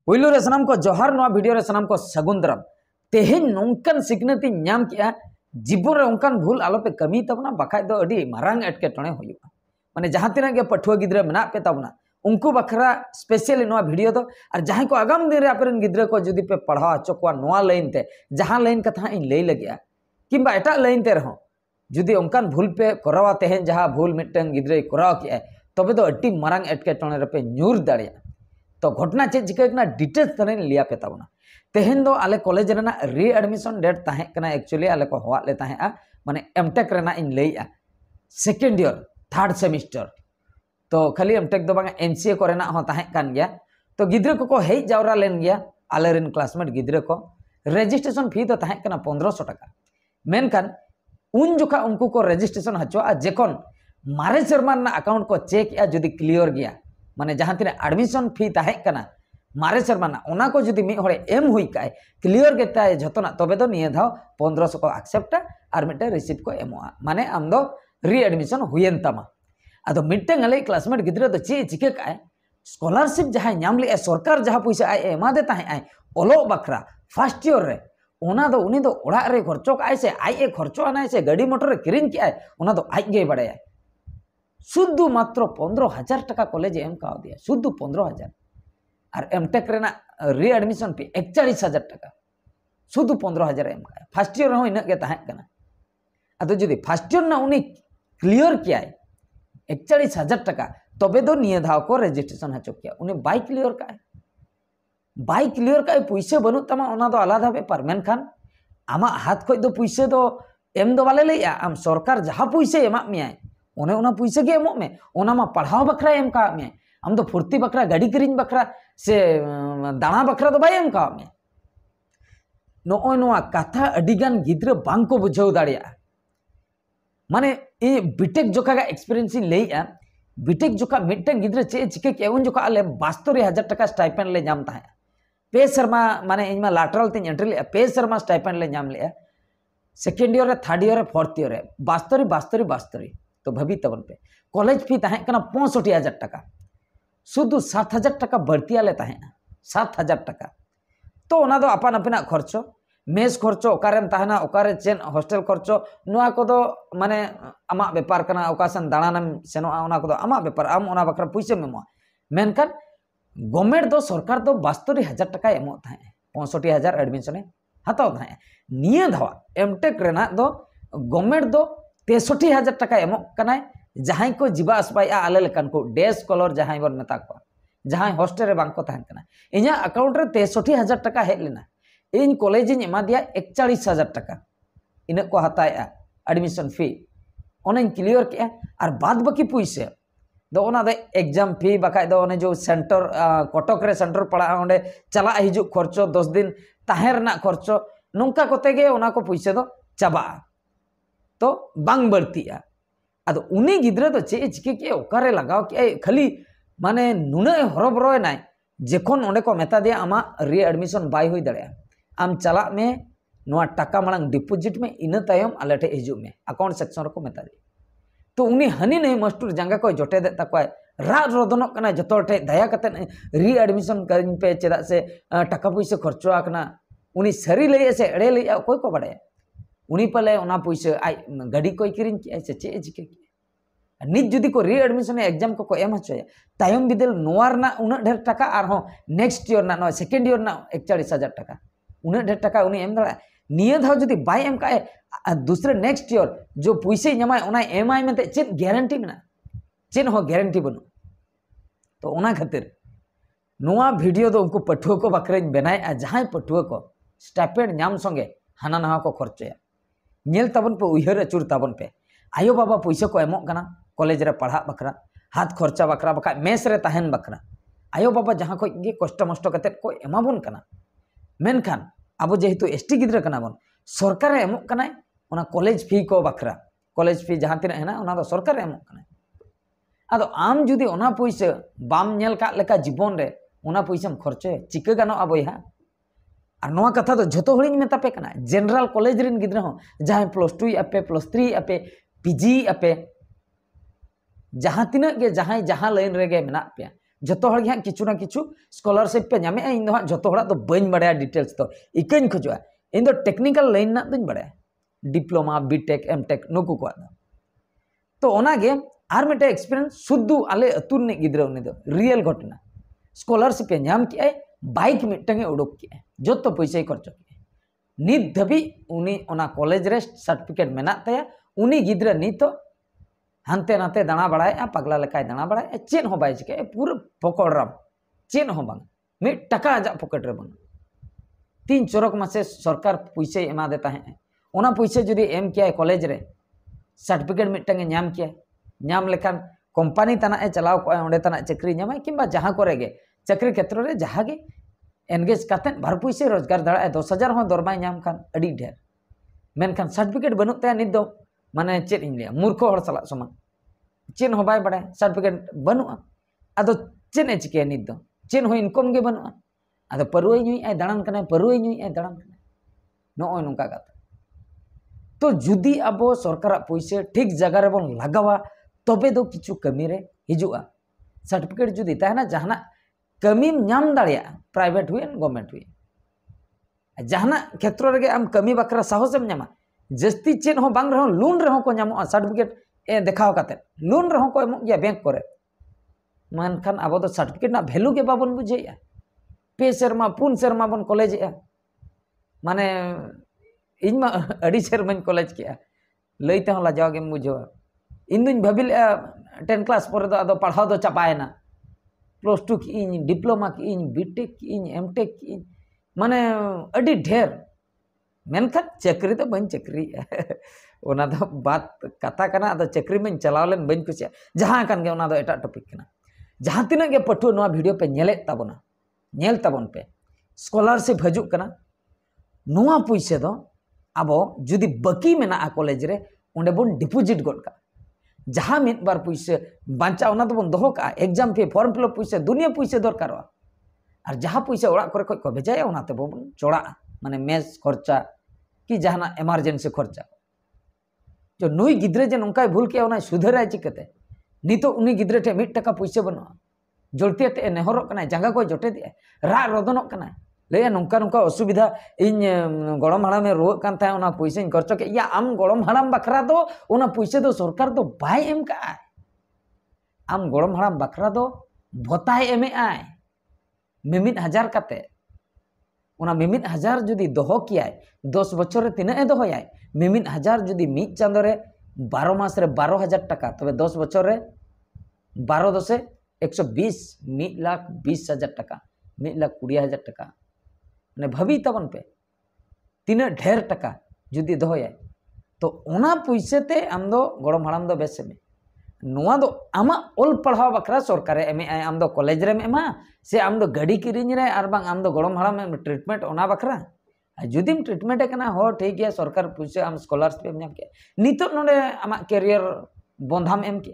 पुइलो रे सनाम को जोहार नोआ वीडियो रे सनाम को सगुन दाराम तेहेन नोंकन सिग्नेती ᱧᱟᱢ किया जीवन रे उनकान भूल आलो पे कमी तबना बखाय दो अडी मारांग एटकेटणे हुयुगा माने जहां तिना गे पठुआ गिद्रा मेना पे तबना उनको बखरा स्पेशली नोआ वीडियो दो और जहां को आगाम दिन रे आपरेन गिद्रा को जदि पे पढ़ा आचो को नोआ लाइन ते जहां लाइन कथा इन लई लगिया किंबा एटा लाइन ते रहो जदि उनकान भूल पे करावा तेहेन जहां भूल मिटन गिद्रे कराव किया तबे दो अडी मारांग एटकेटणे रे पे न्यूर दाड़िया तो घटना चेक चिका डिटेल्स तरेन लिया पे तबना तेहेन दो आले कॉलेज रेना री एडमिशन डेट ताहे कना एक्चुअली आले को हवा ले ताहे माने एमटेक रेना इन लईआ सेकेंड ईयर थर्ड सेमिस्टर तो खाली एमटेक दो बांगा एमसीए को रेना हो ताहे कान गया तो गिद्रे को हेज जावरा लेन गया आले रेन क्लासमेट गिद्रे को रजिस्ट्रेशन फी तो ताहे कना 1500 टाका मेनकान उन जोखा उनको को रजिस्ट्रेशन हचोआ जेकोन मारे शर्मा ना अकाउंट को चेक या जदी क्लियर गया माने जहां तिना एडमिशन फी ताहे कना मारे शर्माना ओना को जदि मिड हरे एम हुई काय क्लियर गेताय जतना तबे दो निये धाव 1500 को एक्सेप्टा और मिटे रिसीव को एमोआ माने आम दो री एडमिशन हुयेन तमा अदो मिटे अले क्लासमेट गिद्रा दो चे चिके काय स्कॉलरशिप जहां नाम ले सरकार जहां पैसा आय एमा दे ताहे आय ओलो बखरा फर्स्ट ईयर रे ओना दो उनी दो ओड़ा रे खर्चो काय से आय ए खर्चो आनाय से गाड़ी मोटर रे किरिन के आय ओना दो आय गे बड़ाय शुद्ध मात्र 15000 टाका कॉलेज एम का दिया शुद्ध 15000 और एमटेक रेना री एडमिशन फी 41000 टाका शुद्ध 15000 एम का फर्स्ट ईयर हो इन गे ताहे कना अदो जदि फर्स्ट ईयर ना उनी क्लियर किया 41000 टाका तबे दो निये धाव को रजिस्ट्रेशन हचो किया उनी बाय क्लियर का पैसे बनु तमा ओना दो आलादा बेपार मेनखान आमा हाथ खoj दो पैसे दो एम दो बाले लैया आम सरकार जहां पैसे एमा मिया ओने ओना पैसे गे एमो में ओना मा पढ़ाव बखरा एम का में आम दो फुर्ती बखरा गाड़ी किरिंग बखरा से दाना बखरा दो बाय एम का में नोय नोआ कथा अडिगान गिद्र बांग को बुझाव दाड़िया माने ए बीटेक जोखा का एक्सपीरियंस इन लैया बीटेक जोखा मिटन गिद्र चे चिके के उन जोखा आले 72000 टाका स्टाइपेंड ले नाम ताहे पे शर्मा माने इनमा लाटरल ते एंट्री ले पे शर्मा स्टाइपेंड ले नाम ले सेकेंड ईयर रे थर्ड ईयर रे फोर्थ ईयर रे 72 तो भाभी तबन पे कॉलेज फी ताहे कना 65000 टाका शुद्ध 7000 टाका बढ़ती आले ताहे 7000 टाका तो ओना दो अपन अपना खर्चो मेस खर्चो ओकारेम ताहना ओकारे चेन हॉस्टल खर्चो नोआ को दो माने आमा व्यापार कना ओकासन दाणानम सेनो ओना को दो आमा व्यापार आम ओना बकरा पैसे मेमो मेनकान गवर्नमेंट दो सरकार दो 72000 टाका एमो ताहे 65000 एडमिशन हताव ताहे निये धावा एमटेक रेना दो गवर्नमेंट दो 63000 टाका एमो कनाय जहां को जीवा आसपाया आले लेकान को डे स्कॉलर जहां बन मेता को जहां हॉस्टल रे बांग को ताहन कना इना अकाउंट रे 63000 टाका हेज लेना इन कॉलेज इन एमा दिया 41000 टाका इन को हताया एडमिशन फी ओने क्लियर के और बाद बाकी पैसे दो ओना दे एग्जाम फी बकाय दो ओने जो सेंटर कटक रे सेंटर पड़ा ओंडे चला हिजु खर्चो 10 दिन ताहेर ना खर्चो नोंका कोते गे ओना को पैसे दो चाबा तो बांग बढ़तिया अद उनी गिद्रे तो चे चिके के ओकारे लगाव के खाली माने नुने हरबरो नाय जेखोन ओंडे को मेता दिया आमा री एडमिशन बाय हुई दड़या आम चला में नोआ टाका मांग डिपोजिट में इन तायम आले ठे हिजु में अकाउंट सेक्शन रो मेता दिया तो उनी हनी नहीं मास्टर जंगा को जोटे दे तको रा रोदनक कना जतो ठे दया कते री एडमिशन करिन पे चेदा से टाका पैसे खर्चो आकना उनी सरी लई से एड़े लई कोई को बड़े उनी पले ओना पैसे आई गाड़ी कोई किरिन के से चे चिके नित जुदी को री एडमिशन एग्जाम को एम हचोया तायम बिदल नोआर ना उना ढेर टाका आर हो नेक्स्ट ईयर ना नो सेकेंड ईयर ना 41000 टाका उना ढेर टाका उनी एम दड़ा निये धाव जुदी बाय एम काए दूसरे नेक्स्ट ईयर जो पैसे ᱧᱟᱢᱟᱭ ओना एमआई में चेत गारंटी में चेत हो गारंटी बनु तो ओना खातिर नोआ वीडियो दो उनको पठुआ को बकरेन बनाए जहां पठुआ को स्टाइपेंड नाम संगे हाना नहा को खर्चया नेल ताबन पे उहर अचुर ताबन पे आयो बाबा पैसा को एमो कना कॉलेज रे पढ़ा बकरा हाथ खर्चा बकरा बका मेस रे ताहन बकरा आयो बाबा जहां को गे कष्ट मष्ट कते को एमाबन कना मेनखान अब जेहेतु एसटी गिद्रा कना बन सरकार एमो कना ओना कॉलेज फी को बकरा कॉलेज फी जहां तिना हेना ओना दो सरकार एमो कना आदो आम जुदी ओना पैसा बाम नेल का लेका जीवन रे ओना पैसा खर्चे चिका गानो अबोया और नोआ कथा तो झोतो हड़िन मेतापे कना जनरल कॉलेज रिन गिद्रा हो जहां +2 अपे +3 अपे पीजी अपे जहां तिना गे जहां लाइन रे गे मेना पे जतो हर हाँ किचु ना किचु स्कॉलरशिप पे नामे इन हाँ जतो हड़ा तो बन बड़ा डिटेल्स तो इकन खोजा इन दो टेक्निकल लाइन ना दुन बड़ा डिप्लोमा बीटेक एमटेक नुकु को तो ओनागे आर मिटे एक्सपीरियंस शुद्ध आले अतुर ने गिद्रा उन्हें दो रियल घटना स्कॉलरशिप पे नाम किया बाइक मिटंगे उडोक किया जतो पैसा खर्च किया नित धबी उनी ओना कॉलेज रे सर्टिफिकेट मेना तया उनी गिद्रा नितो हानते नाते दाना बड़ाए पगला लेकाय दाना बड़ाए चेन हो बाय चिके पूरा पकड़राम चेन हो बांग मिट टका आजा पॉकेट रे बांग 3 चोरक मासे सरकार पैसे एमा देता है ओना पैसे जदि एम किया कॉलेज रे सर्टिफिकेट मिटंगे नाम किया नाम लेखान कंपनी तना ए चलाव को ओंडे तना चाकरी नामाय किंबा जहां करे गे चाकरी क्षेत्र रे जहां गे एनगेज काते भर पैसे रोजगार दाड़ा 10,000 हो दरमाय नाम खान अड़ी ढेर मेनखान सर्टिफिकेट बनु तया नित दो माने चेत इन लिया मूर्ख हर सला समान चेन हो बाय बड़ा सर्टिफिकेट बनुआ अदो चेन ए चिके नित दो चेन हो इनकम गे बनुआ अदो परुई नुई ए दाड़ान कना परुई नुई ए दाड़ान कना नो नुका कथा तो जुदी अब सरकार पैसे ठीक जगह रे बन लगावा तबे दो किछु कमी रे हिजुआ सर्टिफिकेट जुदी ताहना जहाना कमी नाम दाड़िया प्राइवेट हुए गवर्नमेंट हुए जहाना क्षेत्र रे आम कमी बकरा साहस एम नामा जस्ती चेन हो बांग रहो लोन रहो को नामो सर्टिफिकेट ए देखाव काते लोन रहो को एमो गया बैंक करे मानखान अब तो सर्टिफिकेट ना वैल्यू के बाबन बुझेया 2 सेरमा 4 सेरमा बन कॉलेज ए माने इन मा अड़ी सेरमाñ कॉलेज के लईते हो लाजाव गेम बुझो इन दिन भाबिल 10 क्लास पर दो पढ़ाव दो चापायना +2 की इन डिप्लोमा की इन बीटेक की इन एमटेक की इन माने अड़ी ढेर मेनखान चाकरी तो बन चाकरी ओना दो बात कथा कना तो चाकरी में चलावलेन बन कुछ जहां कान गे ओना दो एटा टॉपिक कना जहां तिना गे पठु नोआ वीडियो पे नेले ताबोना नेल ताबोन पे स्कॉलरशिप हजुक कना नोआ पैसे दो अब जुदी बाकी मेना कॉलेज रे ओंडे बोन डिपोजिट गोड का जहां मित बार पैसे बांचा ओना तो बोन दोहो का एग्जाम फी फॉर्म फिलअप पैसे दुनिया पैसे दरकारवा और जहां पैसे ओड़ा करे को भेजाया ओना ते बोन चोड़ा माने मेस खर्चा कि जहाना इमरजेंसी खर्चा जो नुई गिद्रे जे नंकाय भूल के ओना सुधराय चिकते नितो उनी गिद्रे ठे 1 टका पैसे बनो जलते ते नेहरो कना जंगा को जोटे दिए रा रोदनो कना ले नंका नंका असुविधा इन गड़म हाड़ा में रुआ कान था ओना पैसे खर्च के या आम गड़म हाड़ाम बखरा दो ओना पैसे दो सरकार दो बाय एम का आम गड़म हाड़ाम बखरा दो भताय एमे आय मिमित हजार काते ओना मिमित हजार जुदी दोहो कियाय 10 बछर रे तिना ए दोहोयाय मिमित हजार जुदी मित चांदो रे 12 मास रे 12,000 टका तबे 10 बछर रे 12 दसे 120 1,20,000 टका 1,20,000 टका ने भाभी तबन पे तीना ढेर टका जुदी दोहोयाय तो ओना पैसे ते आम दो गड़म हाड़ाम दो बेसे में नोआ दो आमा ओल पढ़ाव बखरा सरकार एम आम दो कॉलेज रे एमा से आम दो गाड़ी किरिंग रे आर बांग आम दो गड़म हाड़ाम में ट्रीटमेंट ओना बखरा जुदीम ट्रीटमेंट कना हो ठीक गया सरकार पैसे आम स्कॉलरशिप एम नाम के नितो नोडे आमा कैरियर बंधाम एम के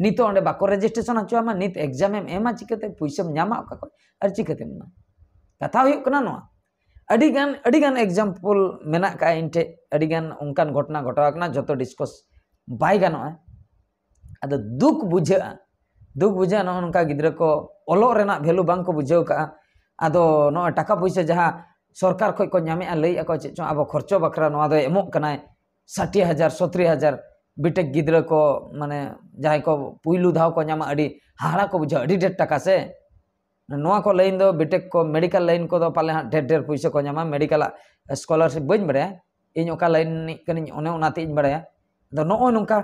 नितो ओंडे बाको रजिस्ट्रेशन हचुआमा नित एग्जाम एम चिकते पैसे नामा का को आर चिकते मा कथा हुई कना नो अडिगान एग्जाम्पल मेना का इनटे अडिगान उनकान घटना घटना जतो डिस्कस बाय गानोआ अदो दुख बुझा नोनका गिद्रा को ओलो रेना वैल्यू बांग को बुझाव का अदो नो टाका पैसा जहां सरकार खय को नामे लई ako चे अब खर्चो बखरा नोआ दो एमो कनाय 60,000 70,000 बीटेक गिद्रा को माने जहां को पुइलू धाव को नामा अडी हाड़ा को बुझा अडी ढेर टाका से नोआ को लाइन दो बीटेक को मेडिकल लाइन को दो पाले ढेर ढेर पैसा को नामा मेडिकल स्कॉलरशिप बइन बड़े इन ओका लाइन नि कनी ओने ओनाते इन बड़े दो नो नोका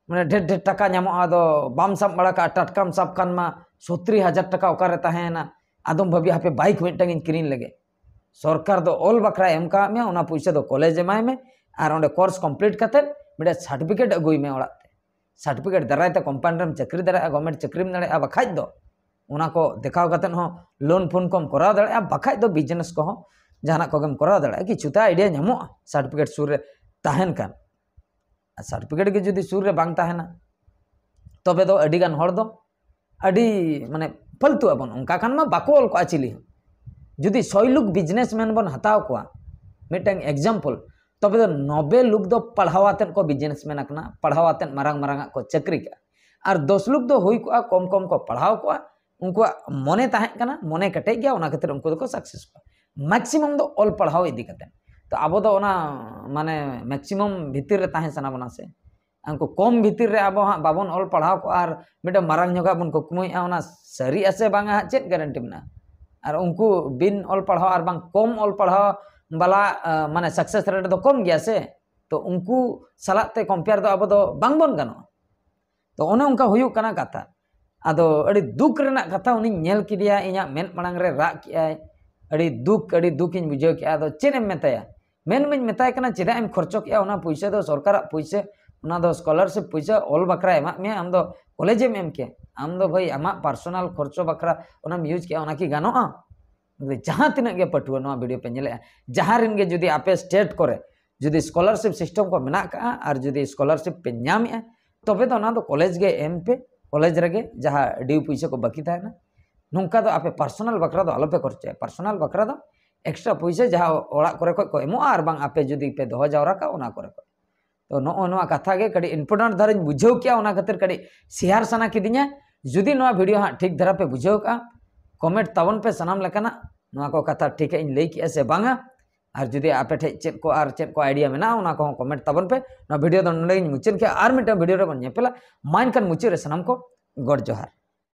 माने ढेर ढेर टका नामोआ दो बाम साब बड़ा का टटकाम साब खान मा 70,000 टका ओकारे ताहेना आदम भाभी हापे बाइक मिटंग इन किरिन लगे सरकार दो ऑल बखरा एम का में ओना पैसा दो कॉलेज एमाय में और ओंडे कोर्स कंप्लीट करते मिडे सर्टिफिकेट अगुई में ओड़ाते सर्टिफिकेट दरायते कंपनी रेम चाकरी दाड़ा गवर्नमेंट चाकरी में दाड़ा बखाज दो ओना को देखाव करते हो लोन फोन को कराव दाड़ा बखाज दो बिजनेस को जहाना को कराव दाड़ा किछुता आइडिया नामो सर्टिफिकेट सुर रे ताहेन कान सर्टिफिकेट के जुदी सुर रे बांग ताहेना तबे दो अडी गान हर दो अडी माने फालतू अबन उनका खान मा बाको ऑल को चिली जुदी 100 लुक बिजनेसमैन बन हताव को मिटंग एग्जाम्पल तबे दो 90 लुक दो पढ़ावातेन को बिजनेसमैन अकना पढ़ावातेन मारंग मारंग को चाकरी का और 10 लोग दो हुई को कम कम को पढ़ाव को उनको मने ताहें कना मने कटे गया उना खातिर उनको को सक्सेस को मैक्सिमम दो ऑल पढ़ाव इदी करते तो अब दो ना माने मैक्सिमम भीतर रे ताहें सना बना से उनको कम भीतर रे अब हाँ बाबन ऑल पढ़ाव को और मिटे मारंग जोगा बन को कुमुया उना सरी ऐसे बांगा चेक गारंटी में और उनको बिन ऑल पढ़ाव और बांग कम ऑल पढ़ाव बाला माने सक्सेस रेट दो कम गया से तो उनको सलाते कंपेयर दो अब दो बांग बन गानो तो उन्हें उनका हुयु कना कथा आदो अड़ी दुख रेना कथा उनी नेल किदिया इया मेन मांग रे रा किया अड़ी दुख इन बुझाव किया आदो चेन एम मेताया मेन में मेताय कना चेदा एम खर्चो किया उना पैसा दो सरकार पैसा उना दो स्कॉलरशिप पैसा ऑल बकरा एमा में आम दो कॉलेज में एम के आम दो भाई आमा पर्सनल खर्चो बकरा उना यूज किया उना की गानोआ जहां तिना गे पटुआ नोआ वीडियो पे नेले जहां रिन गे जुदी आपे स्टेट करे जुदी स्कॉलरशिप सिस्टम को मेना का और जुदी स्कॉलरशिप पे नामे तबे तो ना तो कॉलेज गे एम पे कॉलेज रगे जहां ड्यू पैसा को बाकी था ना नौका तो आपे पर्सनल बकरा दो आलोपे खर्चे पर्सनल बकरा दो एक्स्ट्रा पैसा जहां ओड़ा करे को एमो और बांग आपे जुदी पे दोह जावरा का उना करे तो नो कथा गे कड़ी इम्पोर्टेंट धारा बुझाव किया उना खातिर कड़ी शेयर सना किदिया जुदी नो वीडियो हाँ ठीक धारा पे बुझाव का कमेंट तावन पे सनाम लेकाना नो को कथा ठीक है इन लई किया से बांगा और जुदी आपे ठे चेक को आइडिया में ना उना को कमेंट तावन पे नो वीडियो दो नडे मुचन के और मिटा वीडियो रे बन नेपेला माइन कन मुचे रे सनाम को गॉड जोहार।